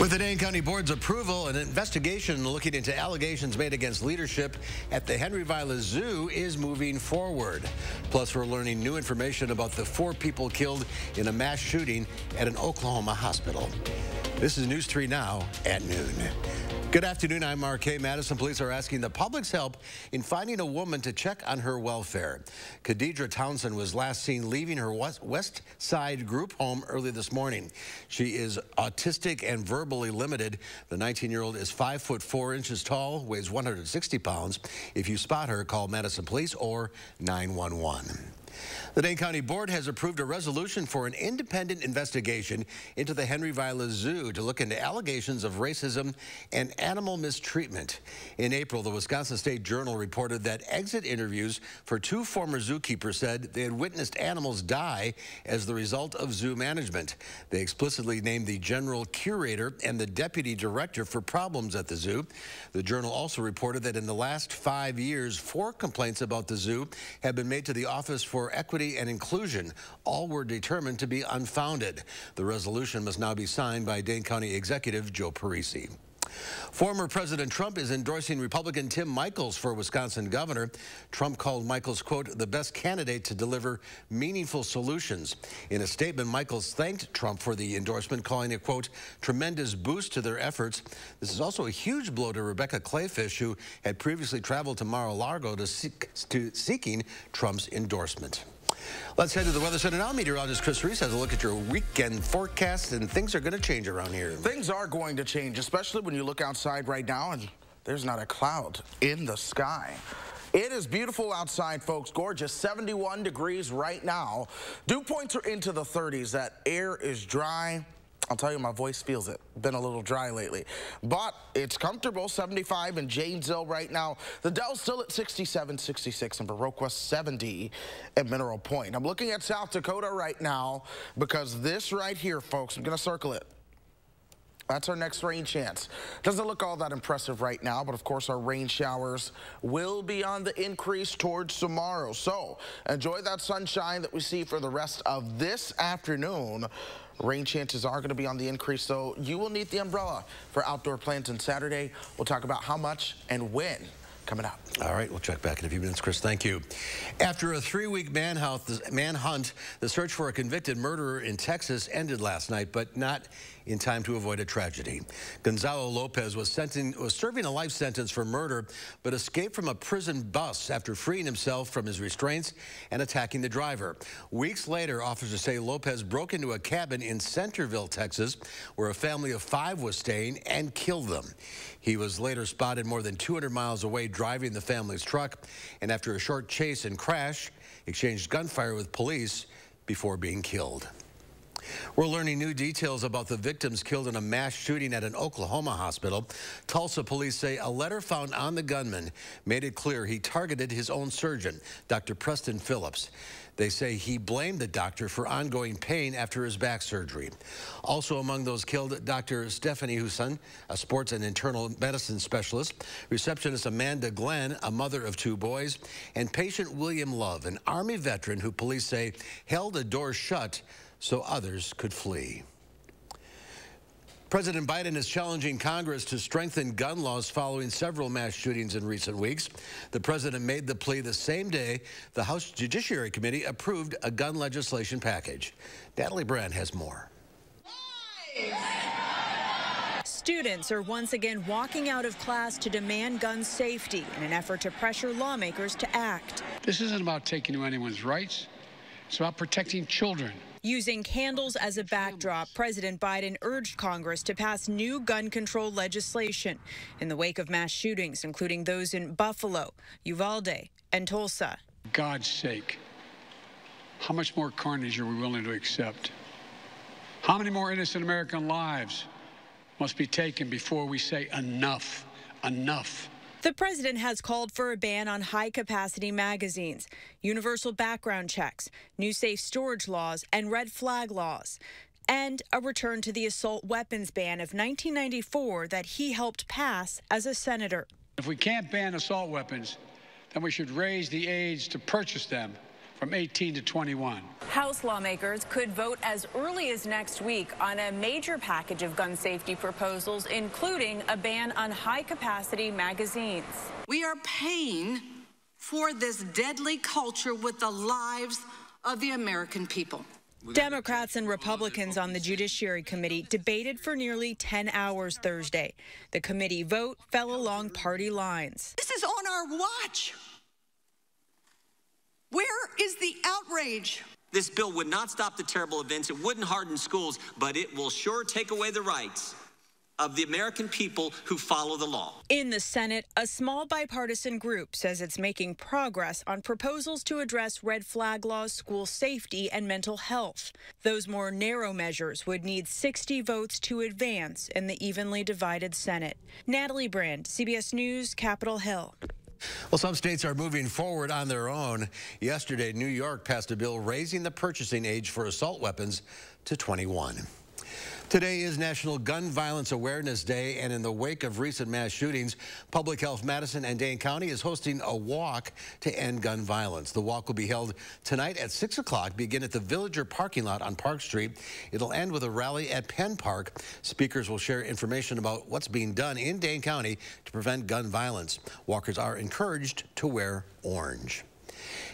With the Dane County Board's approval, an investigation looking into allegations made against leadership at the Henry Vila Zoo is moving forward. Plus, we're learning new information about the 4 people killed in a mass shooting at an Oklahoma hospital. This is News 3 Now at noon. Good afternoon, I'm Mark K. Madison. Police are asking the public's help in finding a woman to check on her welfare. Khadidra Townsend was last seen leaving her West Side group home early this morning. She is autistic and verbally limited. The 19-year-old is 5'4" tall, weighs 160 pounds. If you spot her, call Madison Police or 911. The Dane County Board has approved a resolution for an independent investigation into the Henry Vila Zoo to look into allegations of racism and animal mistreatment. In April, the Wisconsin State Journal reported that exit interviews for 2 former zookeepers said they had witnessed animals die as the result of zoo management. They explicitly named the general curator and the deputy director for problems at the zoo. The Journal also reported that in the last 5 years, 4 complaints about the zoo have been made to the Office for Equity and Inclusion. All were determined to be unfounded. The resolution must now be signed by Dane County Executive Joe Parisi. Former President Trump is endorsing Republican Tim Michels for Wisconsin governor. Trump called Michels, quote, the best candidate to deliver meaningful solutions. In a statement, Michels thanked Trump for the endorsement, calling it, quote, tremendous boost to their efforts. This is also a huge blow to Rebecca Clayfish, who had previously traveled to Mar-a-Lago seeking Trump's endorsement. Let's head to the Weather Center now. Meteorologist Chris Reese has a look at your weekend forecast, and things are going to change around here. Things are going to change, especially when you look outside right now and there's not a cloud in the sky. It is beautiful outside, folks. Gorgeous. 71 degrees right now. Dew points are into the 30s. That air is dry. I'll tell you, my voice feels it. Been a little dry lately. But it's comfortable. 75 in Janesville right now. The Dell's still at 67, 66 in Baroque West, 70 at Mineral Point. I'm looking at South Dakota right now because this right here, folks, I'm going to circle it. That's our next rain chance. Doesn't look all that impressive right now, but of course our rain showers will be on the increase towards tomorrow. So enjoy that sunshine that we see for the rest of this afternoon. Rain chances are going to be on the increase, so you will need the umbrella for outdoor plans on Saturday. We'll talk about how much and when coming up. All right, we'll check back in a few minutes, Chris. Thank you. After a 3-week manhunt, the search for a convicted murderer in Texas ended last night, but not in time to avoid a tragedy. Gonzalo Lopez was serving a life sentence for murder, but escaped from a prison bus after freeing himself from his restraints and attacking the driver. Weeks later, officers say Lopez broke into a cabin in Centerville, Texas, where a family of 5 was staying, and killed them. He was later spotted more than 200 miles away driving the family's truck, and after a short chase and crash, exchanged gunfire with police before being killed. We're learning new details about the victims killed in a mass shooting at an Oklahoma hospital. Tulsa police say a letter found on the gunman made it clear he targeted his own surgeon, Dr. Preston Phillips. They say he blamed the doctor for ongoing pain after his back surgery. Also among those killed, Dr. Stephanie Husson, a sports and internal medicine specialist, receptionist Amanda Glenn, a mother of 2 boys, and patient William Love, an Army veteran who police say held a door shut so others could flee. President Biden is challenging Congress to strengthen gun laws following several mass shootings in recent weeks. The president made the plea the same day the House Judiciary Committee approved a gun legislation package. Natalie Brand has more. Students are once again walking out of class to demand gun safety in an effort to pressure lawmakers to act. This isn't about taking away anyone's rights. It's about protecting children. Using candles as a backdrop, President Biden urged Congress to pass new gun control legislation in the wake of mass shootings, including those in Buffalo, Uvalde, and Tulsa. For God's sake, how much more carnage are we willing to accept? How many more innocent American lives must be taken before we say enough, enough? The president has called for a ban on high-capacity magazines, universal background checks, new safe storage laws, and red flag laws, and a return to the assault weapons ban of 1994 that he helped pass as a senator. If we can't ban assault weapons, then we should raise the age to purchase them from 18 to 21. House lawmakers could vote as early as next week on a major package of gun safety proposals, including a ban on high-capacity magazines. We are paying for this deadly culture with the lives of the American people. Democrats and Republicans on the Judiciary Committee debated for nearly 10 hours Thursday. The committee vote fell along party lines. This is on our watch. Where is the outrage? This bill would not stop the terrible events. It wouldn't harden schools, but it will sure take away the rights of the American people who follow the law. In the Senate, a small bipartisan group says it's making progress on proposals to address red flag laws, school safety, and mental health. Those more narrow measures would need 60 votes to advance in the evenly divided Senate. Natalie Brand, CBS News, Capitol Hill. Well, some states are moving forward on their own. Yesterday, New York passed a bill raising the purchasing age for assault weapons to 21. Today is National Gun Violence Awareness Day, and in the wake of recent mass shootings, Public Health Madison and Dane County is hosting a walk to end gun violence. The walk will be held tonight at 6 o'clock, begin at the Villager parking lot on Park Street. It'll end with a rally at Penn Park. Speakers will share information about what's being done in Dane County to prevent gun violence. Walkers are encouraged to wear orange.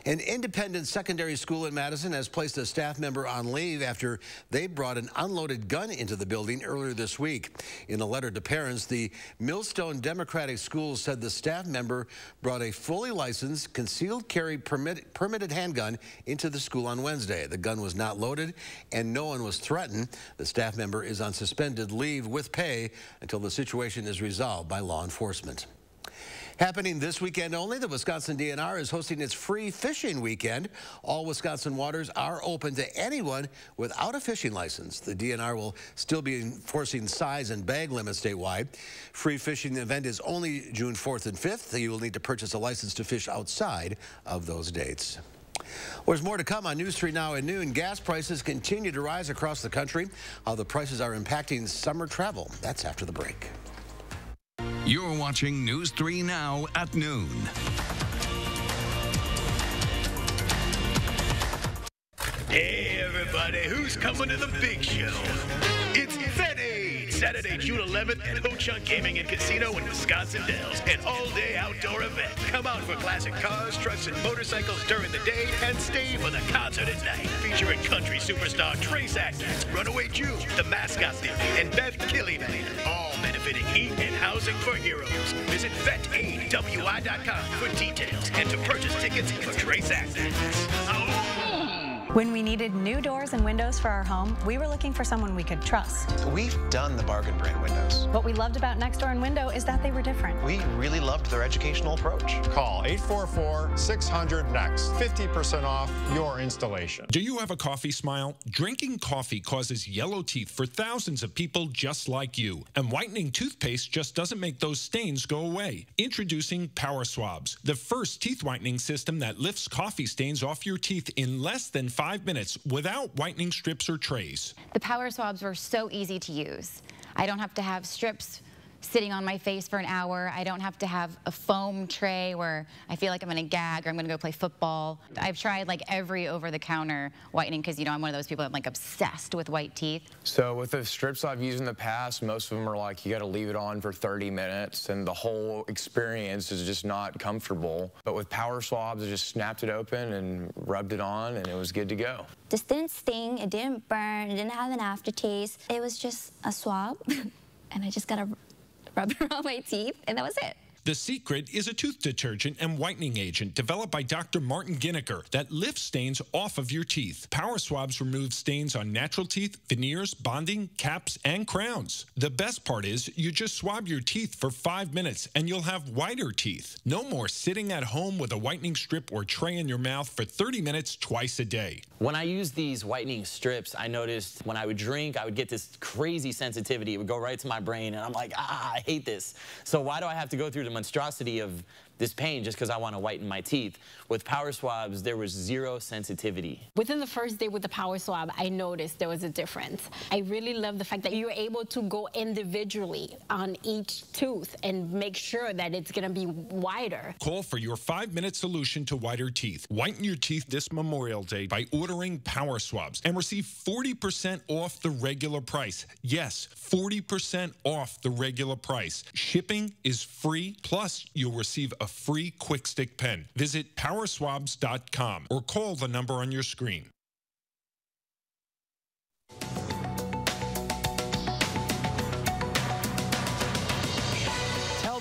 An independent secondary school in Madison has placed a staff member on leave after they brought an unloaded gun into the building earlier this week. In a letter to parents, the Millstone Democratic Schools said the staff member brought a fully licensed, concealed carry permitted handgun into the school on Wednesday. The gun was not loaded and no one was threatened. The staff member is on suspended leave with pay until the situation is resolved by law enforcement. Happening this weekend only, the Wisconsin DNR is hosting its free fishing weekend. All Wisconsin waters are open to anyone without a fishing license. The DNR will still be enforcing size and bag limits statewide. Free fishing event is only June 4th and 5th. You will need to purchase a license to fish outside of those dates. Well, there's more to come on News 3 Now at noon. Gas prices continue to rise across the country. How the prices are impacting summer travel. That's after the break. You're watching News 3 Now at noon. Hey everybody, who's coming to the big show? It's Saturday, June 11th at Ho Chunk Gaming and Casino in Wisconsin Dells. An all-day outdoor event. Come out for classic cars, trucks, and motorcycles during the day and stay for the concert at night. Featuring country superstar Trace Atkins, Runaway Jew, the Mascot Theory, and Beth Killian. All benefiting Heat and Housing for Heroes. Visit VetAWI.com for details and to purchase tickets for Trace Atkins. When we needed new doors and windows for our home, we were looking for someone we could trust. We've done the bargain brand windows. What we loved about Next Door and Window is that they were different. We really loved their educational approach. Call 844-600-NEXT. 50% off your installation. Do you have a coffee smile? Drinking coffee causes yellow teeth for thousands of people just like you. And whitening toothpaste just doesn't make those stains go away. Introducing Power Swabs, the first teeth whitening system that lifts coffee stains off your teeth in less than 5 minutes without whitening strips or trays. The Power Swabs were so easy to use. I don't have to have strips sitting on my face for an hour. I don't have to have a foam tray where I feel like I'm gonna gag or I'm gonna go play football. I've tried like every over-the-counter whitening because, you know, I'm one of those people that I'm like obsessed with white teeth. So with the strips I've used in the past, most of them are like you gotta leave it on for 30 minutes and the whole experience is just not comfortable. But with Power Swabs, I just snapped it open and rubbed it on and it was good to go. This didn't sting, it didn't burn, it didn't have an aftertaste. It was just a swab and I just gotta rub it around my teeth, and that was it. The Secret is a tooth detergent and whitening agent developed by Dr. Martin Ginniker that lifts stains off of your teeth. Power Swabs remove stains on natural teeth, veneers, bonding, caps, and crowns. The best part is you just swab your teeth for 5 minutes and you'll have whiter teeth. No more sitting at home with a whitening strip or tray in your mouth for 30 minutes twice a day. When I used these whitening strips, I noticed when I would drink, I would get this crazy sensitivity. It would go right to my brain, and I'm like, I hate this. So why do I have to go through the monstrosity of this pain just because I want to whiten my teeth. With power swabs, there was zero sensitivity. Within the first day with the power swab, I noticed there was a difference. I really love the fact that you're able to go individually on each tooth and make sure that it's going to be wider. Call for your 5-minute solution to whiter teeth. Whiten your teeth this Memorial Day by ordering power swabs and receive 40% off the regular price. Yes, 40% off the regular price. Shipping is free, plus you'll receive a free Quick Stick pen. Visit powerswabs.com or call the number on your screen.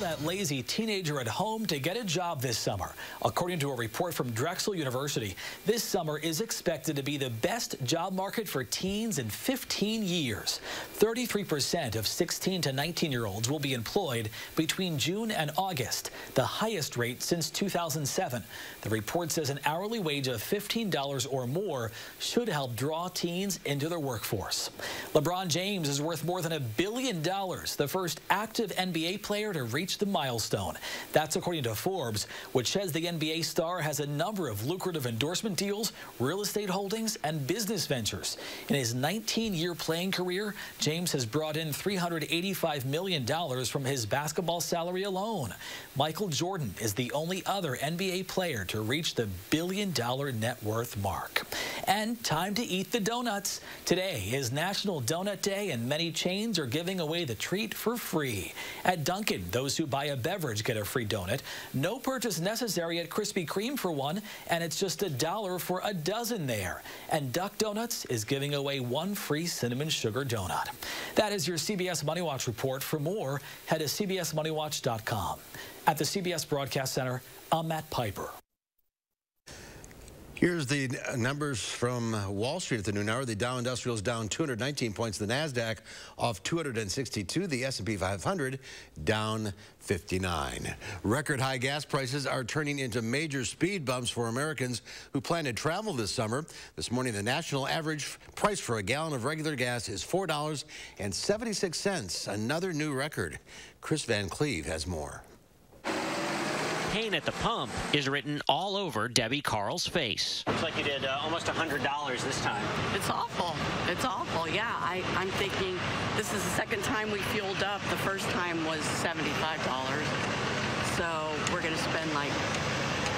That lazy teenager at home to get a job this summer. According to a report from Drexel University, this summer is expected to be the best job market for teens in 15 years. 33% of 16 to 19-year-olds will be employed between June and August, the highest rate since 2007. The report says an hourly wage of $15 or more should help draw teens into their workforce. LeBron James is worth more than $1 billion, the first active NBA player to reach the milestone. That's according to Forbes, which says the NBA star has a number of lucrative endorsement deals, real estate holdings, and business ventures. In his 19-year playing career, James has brought in $385 million from his basketball salary alone. Michael Jordan is the only other NBA player to reach the $1 billion net worth mark. And time to eat the donuts. Today is National Donut Day, and many chains are giving away the treat for free. At Dunkin', those who buy a beverage get a free donut. No purchase necessary at Krispy Kreme for one, and it's just $1 for a dozen there. And Duck Donuts is giving away one free cinnamon sugar donut. That is your CBS Money Watch report. For more, head to cbsmoneywatch.com. At the CBS Broadcast Center, I'm Matt Piper. Here's the numbers from Wall Street at the noon hour. The Dow Industrial is down 219 points. The NASDAQ off 262. The S&P 500 down 59. Record high gas prices are turning into major speed bumps for Americans who plan to travel this summer. This morning, the national average price for a gallon of regular gas is $4.76, another new record. Chris Van Cleve has more. Pain at the pump is written all over Debbie Carl's face. Looks like you did almost $100 this time. It's awful. It's awful. Yeah, I'm thinking this is the second time we fueled up. The first time was $75. So we're going to spend like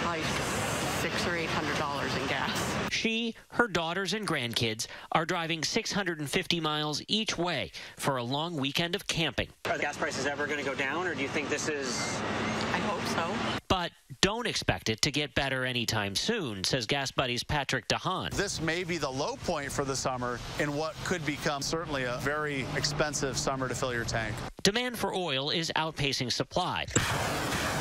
probably $600 or $800 in gas. She, her daughters, and grandkids are driving 650 miles each way for a long weekend of camping. Are the gas prices ever going to go down, or do you think this is... I hope so. But don't expect it to get better anytime soon, says Gas Buddy's Patrick DeHaan. This may be the low point for the summer in what could become certainly a very expensive summer to fill your tank. Demand for oil is outpacing supply.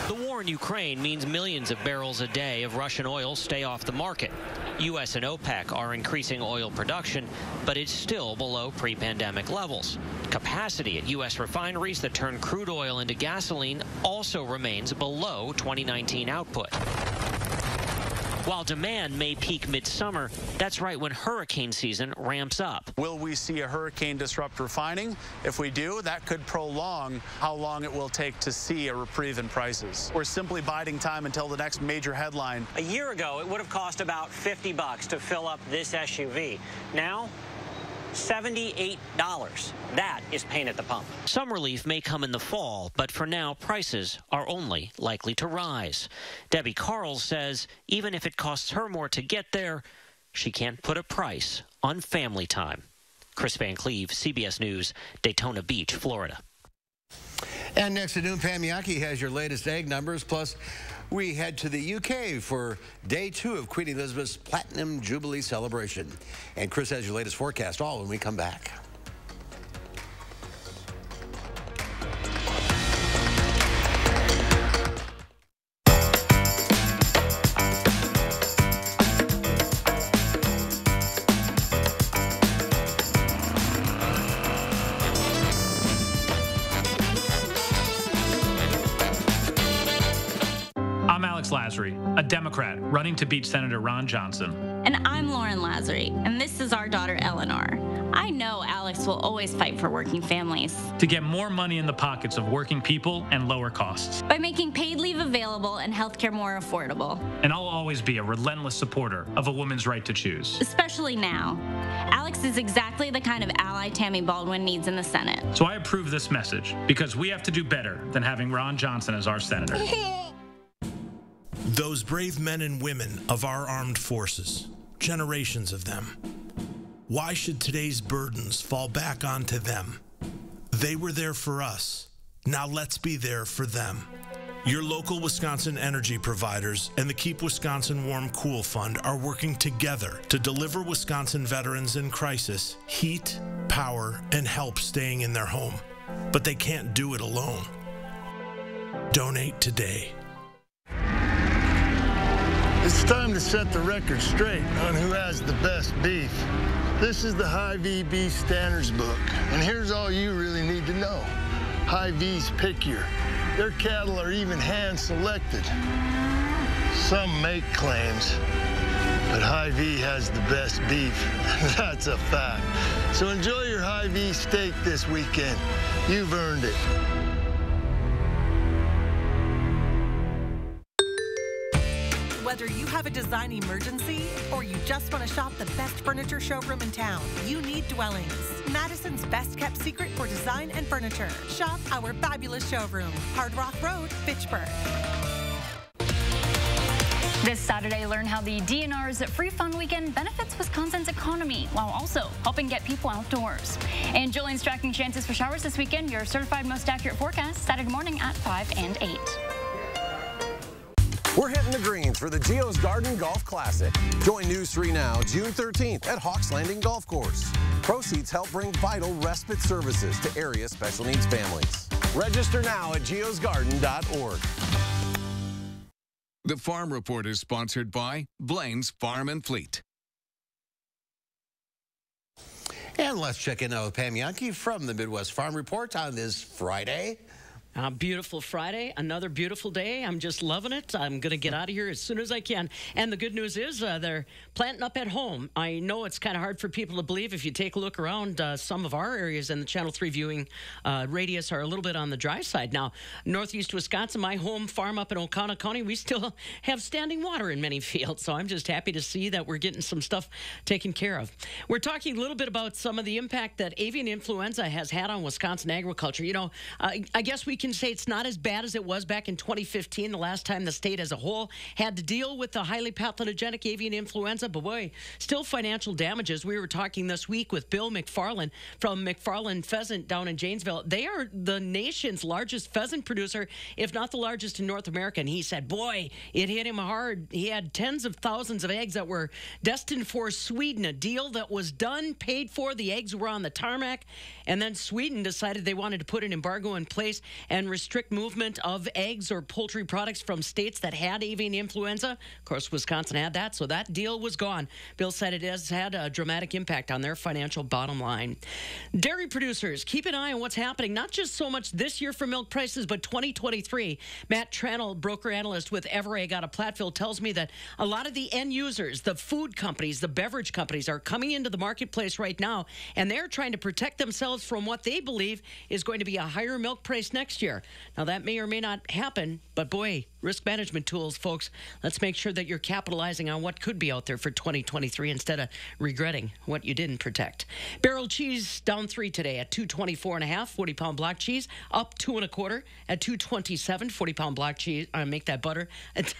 The war in Ukraine means millions of barrels a day of Russian oil stay off the market. U.S. and OPEC are increasing oil production, but it's still below pre-pandemic levels. Capacity at U.S. refineries that turn crude oil into gasoline also remains below 2019 output. While demand may peak midsummer, that's right when hurricane season ramps up. Will we see a hurricane disrupt refining? If we do, that could prolong how long it will take to see a reprieve in prices. We're simply biding time until the next major headline. A year ago, it would have cost about $50 to fill up this SUV. Now, $78. That is pain at the pump. Some relief may come in the fall, but for now, prices are only likely to rise. Debbie Carl says even if it costs her more to get there, she can't put a price on family time. Chris Van Cleve, CBS News, Daytona Beach, Florida. And next at noon, Pam Yaki has your latest egg numbers. Plus, we head to the UK for day 2 of Queen Elizabeth's Platinum Jubilee celebration. And Chris has your latest forecast all when we come back. Lazary, a Democrat running to beat Senator Ron Johnson. And I'm Lauren Lazary, and this is our daughter Eleanor. I know Alex will always fight for working families. To get more money in the pockets of working people and lower costs. By making paid leave available and healthcare more affordable. And I'll always be a relentless supporter of a woman's right to choose. Especially now. Alex is exactly the kind of ally Tammy Baldwin needs in the Senate. So I approve this message because we have to do better than having Ron Johnson as our senator. Those brave men and women of our armed forces, generations of them. Why should today's burdens fall back onto them? They were there for us. Now let's be there for them. Your local Wisconsin energy providers and the Keep Wisconsin Warm Cool Fund are working together to deliver Wisconsin veterans in crisis heat, power, and help staying in their home. But they can't do it alone. Donate today. It's time to set the record straight on who has the best beef. This is the Hy-Vee Beef Standards Book, and here's all you really need to know. Hy-Vee's pickier. Their cattle are even hand-selected. Some make claims, but Hy-Vee has the best beef. That's a fact. So enjoy your Hy-Vee steak this weekend. You've earned it. Whether you have a design emergency or you just want to shop the best furniture showroom in town, you need Dwellings, Madison's best kept secret for design and furniture. Shop our fabulous showroom, Hard Rock Road, Fitchburg. This Saturday, learn how the DNR's Free Fun Weekend benefits Wisconsin's economy while also helping get people outdoors. And Julian's tracking chances for showers this weekend. Your certified most accurate forecast Saturday morning at 5 and 8. We're hitting the greens for the Geo's Garden Golf Classic. Join News 3 Now June 13th at Hawks Landing Golf Course. Proceeds help bring vital respite services to area special needs families. Register now at geosgarden.org. The Farm Report is sponsored by Blaine's Farm and Fleet. And let's check in now with Pam Yankee from the Midwest Farm Report on this Friday. Beautiful Friday, another beautiful day. I'm just loving it. I'm going to get out of here as soon as I can. And the good news is they're planting up at home. I know it's kind of hard for people to believe. If you take a look around, some of our areas in the Channel 3 viewing radius are a little bit on the dry side. Now, northeast Wisconsin, my home farm up in Oconto County, we still have standing water in many fields. So I'm just happy to see that we're getting some stuff taken care of. We're talking a little bit about some of the impact that avian influenza has had on Wisconsin agriculture. You know, I guess we can say it's not as bad as it was back in 2015, the last time the state as a whole had to deal with the highly pathogenic avian influenza. But boy, still financial damages. We were talking this week with Bill McFarland from McFarland Pheasant down in Janesville. They are the nation's largest pheasant producer, if not the largest in North America. And he said, boy, it hit him hard. He had tens of thousands of eggs that were destined for Sweden, a deal that was done, paid for. The eggs were on the tarmac. And then Sweden decided they wanted to put an embargo in place and restrict movement of eggs or poultry products from states that had avian influenza. Of course, Wisconsin had that, so that deal was gone. Bill said it has had a dramatic impact on their financial bottom line. Dairy producers, keep an eye on what's happening, not just so much this year for milk prices, but 2023. Matt Tranel, broker analyst with Everegg out of Platteville, tells me that a lot of the end users, the food companies, the beverage companies, are coming into the marketplace right now, and they're trying to protect themselves from what they believe is going to be a higher milk price next year. Now, that may or may not happen, but boy, risk management tools, folks. Let's make sure that you're capitalizing on what could be out there for 2023 instead of regretting what you didn't protect. Barrel cheese down 3 today at $2.24.5. 40-pound block cheese up 2 1/4 at $2.27. 40-pound block cheese. Make that butter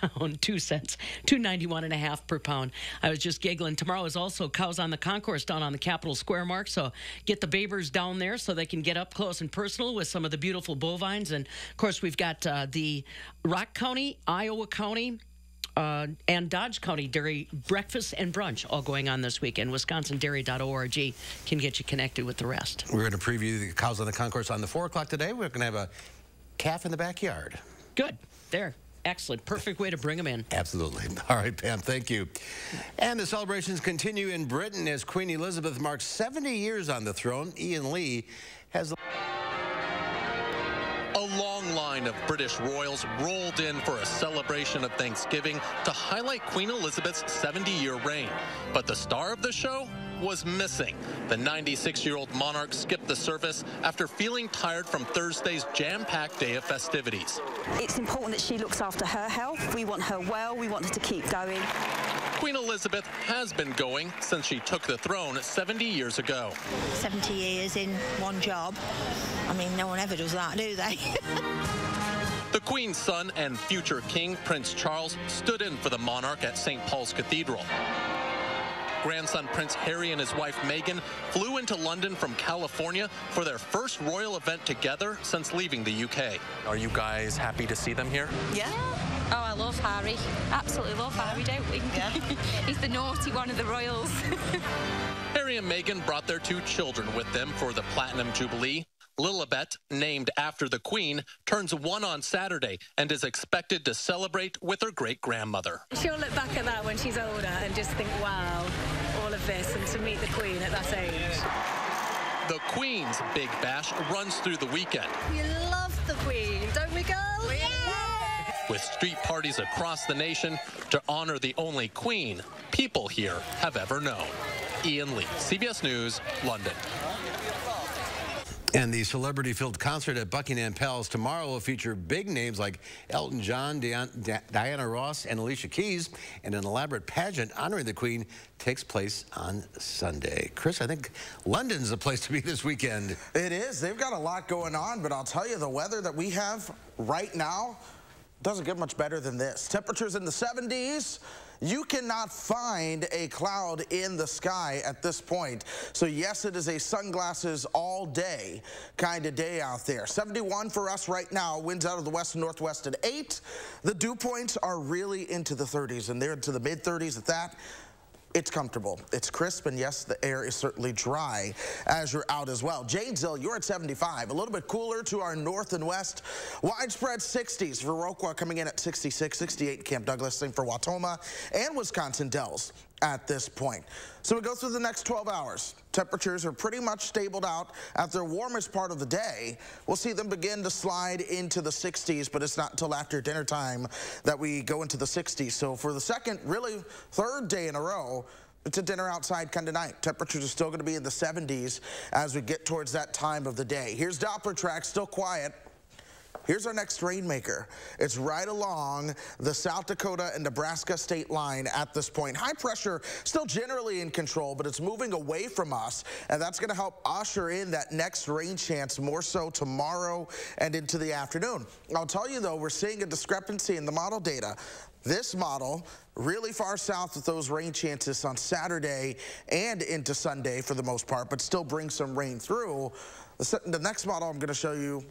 down 2 cents. $2.91.5 per pound. I was just giggling. Tomorrow is also Cows on the Concourse down on the Capitol Square mark. So get the Babers down there so they can get up close and personal with some of the beautiful bovines. And of course, we've got the Rock County, Iowa County, and Dodge County Dairy breakfast and brunch all going on this weekend. WisconsinDairy.org can get you connected with the rest. We're going to preview the Cows on the Concourse on the 4 o'clock today. We're going to have a calf in the backyard. Good. There. Excellent. Perfect way to bring them in. Absolutely. All right, Pam, thank you. And the celebrations continue in Britain as Queen Elizabeth marks 70 years on the throne. Ian Lee has... A long line of British royals rolled in for a celebration of Thanksgiving to highlight Queen Elizabeth's 70-year reign. But the star of the show was missing. The 96-year-old monarch skipped the service after feeling tired from Thursday's jam-packed day of festivities. It's important that she looks after her health. We want her well. We want her to keep going. Queen Elizabeth has been going since she took the throne 70 years ago. 70 years in one job. I mean, no one ever does that, do they? The Queen's son and future King, Prince Charles, stood in for the monarch at St. Paul's Cathedral. Grandson Prince Harry and his wife Meghan flew into London from California for their first royal event together since leaving the UK. Are you guys happy to see them here? Yeah. Oh, I love Harry. Absolutely love Harry, don't we? Yeah. He's the naughty one of the royals. Harry and Meghan brought their 2 children with them for the Platinum Jubilee. Lilibet, named after the Queen, turns 1 on Saturday and is expected to celebrate with her great-grandmother. She'll look back at that when she's older and just think, wow, all of this, and to meet the Queen at that age. The Queen's Big Bash runs through the weekend. We love the Queen, don't we, girls? Yeah! With street parties across the nation to honor the only Queen people here have ever known. Ian Lee, CBS News, London. And the celebrity-filled concert at Buckingham Palace tomorrow will feature big names like Elton John, Diana Ross, and Alicia Keys. And an elaborate pageant honoring the Queen takes place on Sunday. Chris, I think London's the place to be this weekend. It is. They've got a lot going on, but I'll tell you, the weather that we have right now doesn't get much better than this. Temperatures in the 70s. You cannot find a cloud in the sky at this point. So yes, it is a sunglasses all day kind of day out there. 71 for us right now. Winds out of the west and northwest at 8. The dew points are really into the 30s, and they're into the mid 30s at that. It's comfortable. It's crisp, and yes, the air is certainly dry as you're out as well. Janesville, you're at 75. A little bit cooler to our north and west. Widespread 60s. Viroqua coming in at 66, 68 Camp Douglas. Same for Watoma and Wisconsin Dells at this point. So we go through the next 12 hours. Temperatures are pretty much stabled out at their warmest part of the day. We'll see them begin to slide into the 60s, but it's not until after dinner time that we go into the 60s. So for the second, really third day in a row, it's a dinner outside kind of night. Temperatures are still going to be in the 70s as we get towards that time of the day. Here's Doppler track, still quiet. Here's our next rainmaker. It's right along the South Dakota and Nebraska state line at this point. High pressure still generally in control, but it's moving away from us, and that's going to help usher in that next rain chance more so tomorrow and into the afternoon. I'll tell you, though, we're seeing a discrepancy in the model data. This model really far south with those rain chances on Saturday and into Sunday for the most part, but still brings some rain through. The next model I'm going to show you,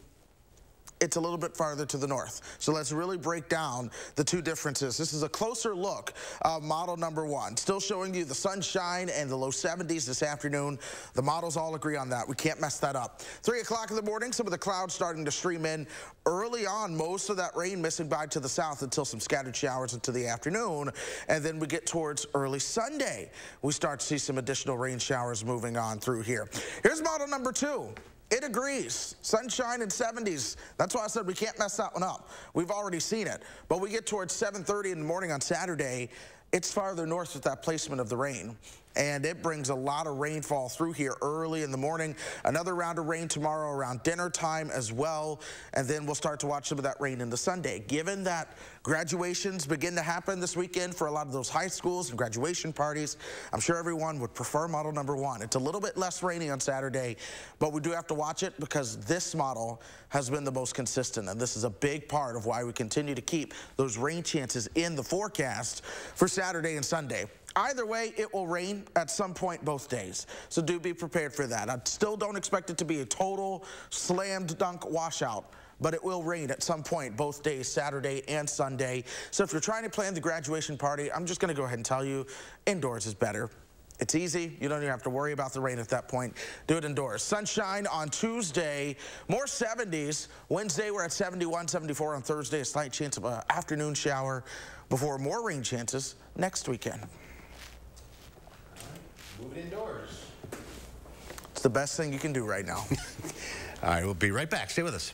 it's a little bit farther to the north. So let's really break down the two differences. This is a closer look of model number 1. Still showing you the sunshine and the low 70s this afternoon. The models all agree on that. We can't mess that up. 3 o'clock in the morning, some of the clouds starting to stream in. Early on, most of that rain missing by to the south until some scattered showers into the afternoon. And then we get towards early Sunday. We start to see some additional rain showers moving on through here. Here's model number 2. It agrees. Sunshine and 70s. That's why I said we can't mess that one up. We've already seen it. But we get towards 7:30 in the morning on Saturday. It's farther north with that placement of the rain. And it brings a lot of rainfall through here early in the morning. Another round of rain tomorrow around dinner time as well. And then we'll start to watch some of that rain into Sunday. Given that graduations begin to happen this weekend for a lot of those high schools and graduation parties, I'm sure everyone would prefer model number 1. It's a little bit less rainy on Saturday, but we do have to watch it because this model has been the most consistent. And this is a big part of why we continue to keep those rain chances in the forecast for Saturday and Sunday. Either way, it will rain at some point both days. So do be prepared for that. I still don't expect it to be a total slammed dunk washout, but it will rain at some point both days, Saturday and Sunday. So if you're trying to plan the graduation party, I'm just going to go ahead and tell you, indoors is better. It's easy. You don't even have to worry about the rain at that point. Do it indoors. Sunshine on Tuesday, more 70s. Wednesday, we're at 71, 74 on Thursday. A slight chance of an afternoon shower before more rain chances next weekend. Move it indoors. It's the best thing you can do right now. All right, we'll be right back. Stay with us.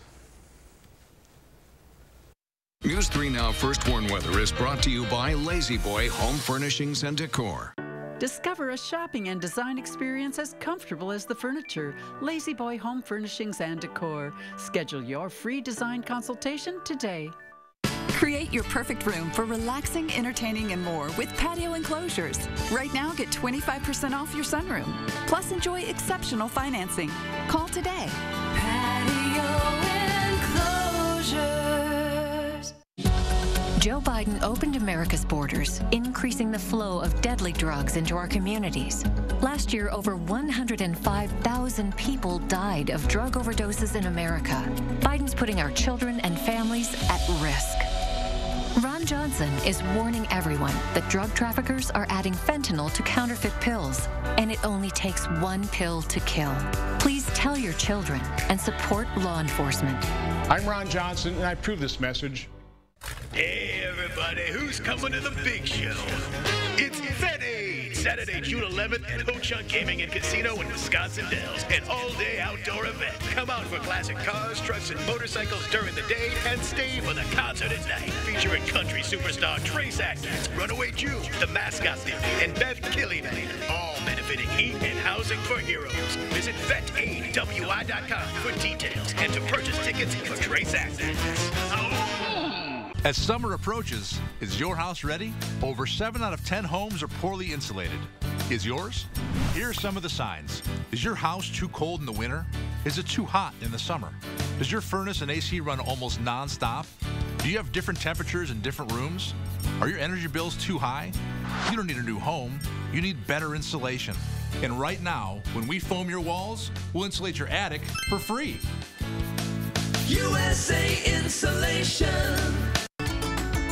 News 3 Now First Warn Weather is brought to you by Lazy Boy Home Furnishings and Decor. Discover a shopping and design experience as comfortable as the furniture. Lazy Boy Home Furnishings and Decor. Schedule your free design consultation today. Create your perfect room for relaxing, entertaining, and more with patio enclosures. Right now, get 25% off your sunroom. Plus, enjoy exceptional financing. Call today. Patio enclosures. Joe Biden opened America's borders, increasing the flow of deadly drugs into our communities. Last year, over 105,000 people died of drug overdoses in America. Biden's putting our children and families at risk. Ron Johnson is warning everyone that drug traffickers are adding fentanyl to counterfeit pills, and it only takes one pill to kill. Please tell your children and support law enforcement. I'm Ron Johnson, and I approve this message. Hey everybody, who's coming to the big show? It's Vet Aid, Saturday, June 11th at Ho Chunk Gaming and Casino in Wisconsin Dells. An all-day outdoor event. Come out for classic cars, trucks, and motorcycles during the day and stay for the concert at night. Featuring country superstar Trace Atkins, Runaway Jew, The Mascot Theory, and Beth Killian. All benefiting Heat and Housing for Heroes. Visit VetAidWI.com for details and to purchase tickets for Trace Atkins. As summer approaches, is your house ready? Over 7 out of 10 homes are poorly insulated. Is yours? Here are some of the signs. Is your house too cold in the winter? Is it too hot in the summer? Does your furnace and AC run almost non-stop? Do you have different temperatures in different rooms? Are your energy bills too high? You don't need a new home. You need better insulation. And right now, when we foam your walls, we'll insulate your attic for free. USA Insulation.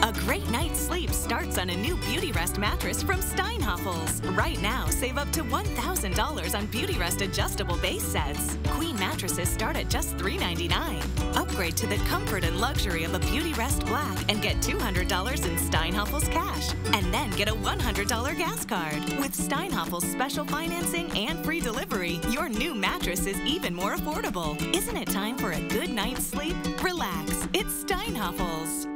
A great night's sleep starts on a new Beauty Rest mattress from Steinhoffels. Right now, save up to $1,000 on Beauty Rest adjustable base sets. Queen mattresses start at just $399. Upgrade to the comfort and luxury of a Beauty Rest Black and get $200 in Steinhoffels cash. And then get a $100 gas card. With Steinhoffels special financing and free delivery, your new mattress is even more affordable. Isn't it time for a good night's sleep? Relax. It's Steinhoffels.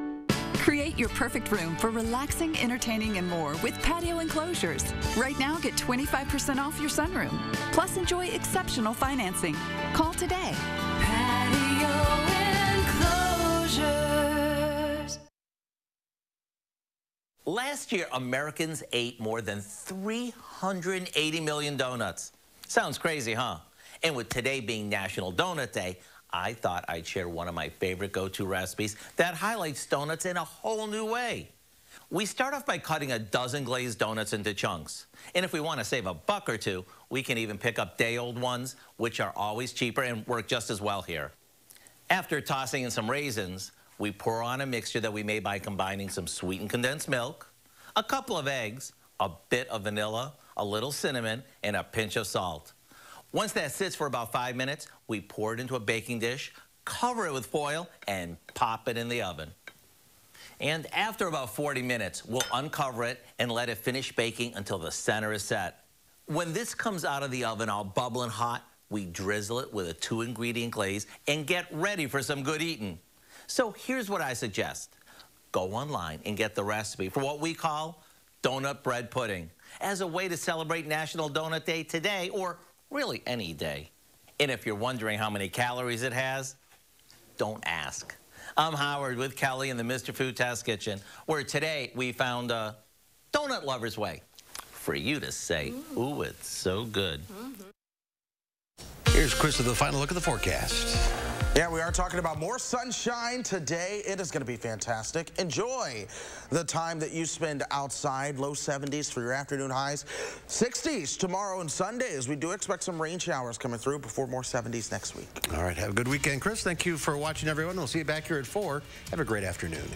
Create your perfect room for relaxing, entertaining, and more with patio enclosures. Right now, get 25% off your sunroom. Plus, enjoy exceptional financing. Call today. Patio enclosures. Last year, Americans ate more than 380 million donuts. Sounds crazy, huh? And with today being National Donut Day, I thought I'd share one of my favorite go-to recipes that highlights donuts in a whole new way. We start off by cutting a dozen glazed donuts into chunks. And if we want to save a buck or two, we can even pick up day-old ones, which are always cheaper and work just as well here. After tossing in some raisins, we pour on a mixture that we made by combining some sweetened condensed milk, a couple of eggs, a bit of vanilla, a little cinnamon, and a pinch of salt. Once that sits for about 5 minutes, we pour it into a baking dish, cover it with foil, and pop it in the oven. And after about 40 minutes, we'll uncover it and let it finish baking until the center is set. When this comes out of the oven all bubbling hot, we drizzle it with a 2-ingredient glaze and get ready for some good eating. So here's what I suggest. Go online and get the recipe for what we call donut bread pudding as a way to celebrate National Donut Day today, or really any day. And if you're wondering how many calories it has, don't ask. I'm Howard with Kelly in the Mr. Food Test Kitchen, where today we found a donut lover's way for you to say, ooh, it's so good. Here's Chris with the final look at the forecast. Yeah, we are talking about more sunshine today. It is going to be fantastic. Enjoy the time that you spend outside. Low 70s for your afternoon highs. 60s tomorrow and Sunday, as we do expect some rain showers coming through before more 70s next week. All right, have a good weekend, Chris. Thank you for watching, everyone. We'll see you back here at 4. Have a great afternoon.